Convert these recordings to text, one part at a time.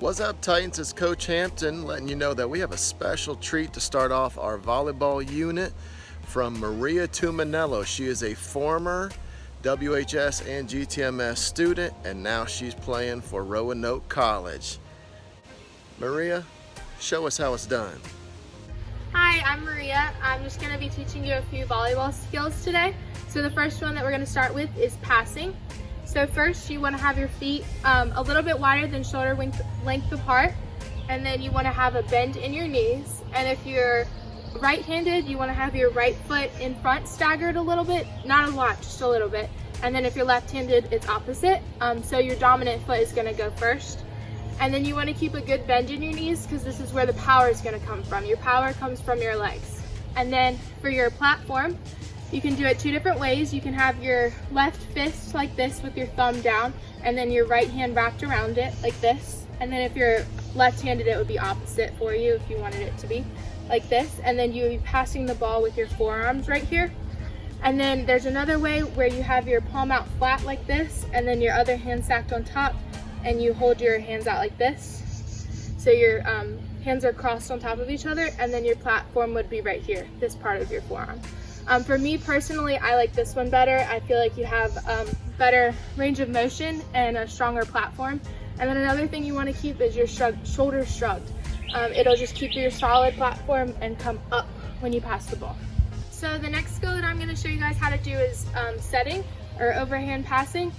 What's up, Titans? It's Coach Hampton letting you know that we have a special treat to start off our volleyball unit from Maria Tumminello. She is a former WHS and GTMS student, and now she's playing for Randolph College. Maria, show us how it's done. Hi, I'm Maria. I'm just going to be teaching you a few volleyball skills today. So the first one that we're going to start with is passing. So first you want to have your feet a little bit wider than shoulder length apart, and then you want to have a bend in your knees. And if you're right-handed, you want to have your right foot in front staggered a little bit, not a lot, just a little bit. And then if you're left-handed, it's opposite. So your dominant foot is going to go first. And then you want to keep a good bend in your knees because this is where the power is going to come from. Your power comes from your legs. And then for your platform, you can do it two different ways. You can have your left fist like this with your thumb down, and then your right hand wrapped around it like this. And then if you're left-handed, it would be opposite for you if you wanted it to be like this. And then you would be passing the ball with your forearms right here. And then there's another way where you have your palm out flat like this, and then your other hand stacked on top, and you hold your hands out like this. So your hands are crossed on top of each other, and then your platform would be right here, this part of your forearm. For me personally, I like this one better. I feel like you have better range of motion and a stronger platform. And then another thing you want to keep is your shoulders shrugged. It'll just keep your solid platform and come up when you pass the ball. So the next skill that I'm going to show you guys how to do is setting or overhand passing.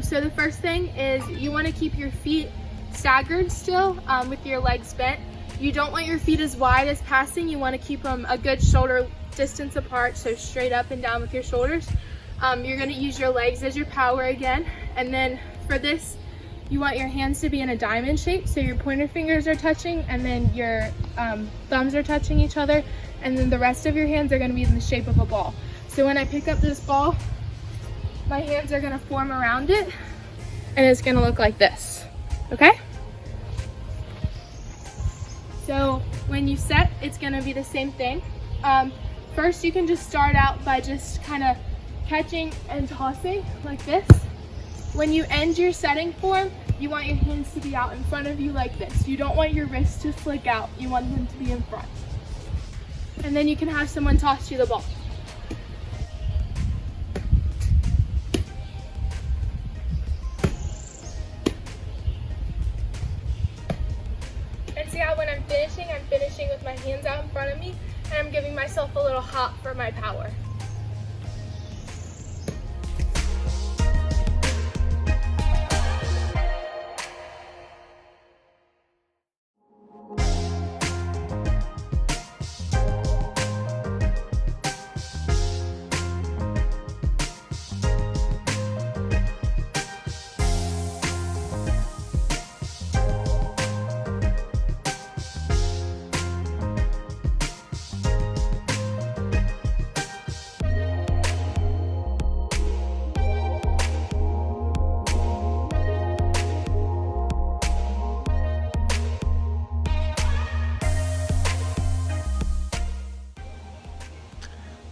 So the first thing is you want to keep your feet staggered still with your legs bent. You don't want your feet as wide as passing. You want to keep them a good shoulder distance apart, so straight up and down with your shoulders. You're going to use your legs as your power again. And then for this, you want your hands to be in a diamond shape, so your pointer fingers are touching, and then your thumbs are touching each other, and then the rest of your hands are going to be in the shape of a ball. So when I pick up this ball, my hands are going to form around it, and it's going to look like this. Okay? So when you set, it's going to be the same thing. First, you can just start out by just kind of catching and tossing like this. When you end your setting form, you want your hands to be out in front of you like this. You don't want your wrists to flick out. You want them to be in front. And then you can have someone toss you the ball. And see how when I'm finishing with my hands out in front of me, and I'm giving myself a little hop for my power.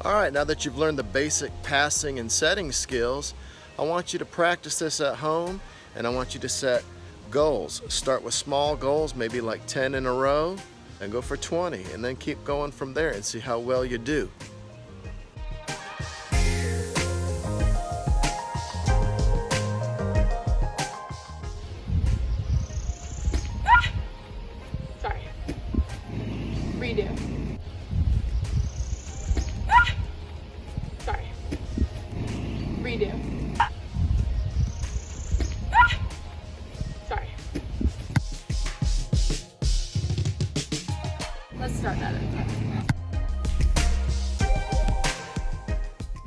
Alright, now that you've learned the basic passing and setting skills, I want you to practice this at home, and I want you to set goals. Start with small goals, maybe like 10 in a row, and go for 20, and then keep going from there and see how well you do. Sorry. Redo. Sorry. Redo. Sorry. Let's start that again.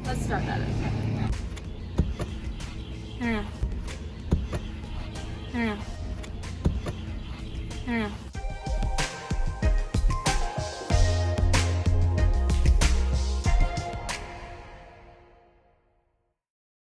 Let's start that again. Yeah.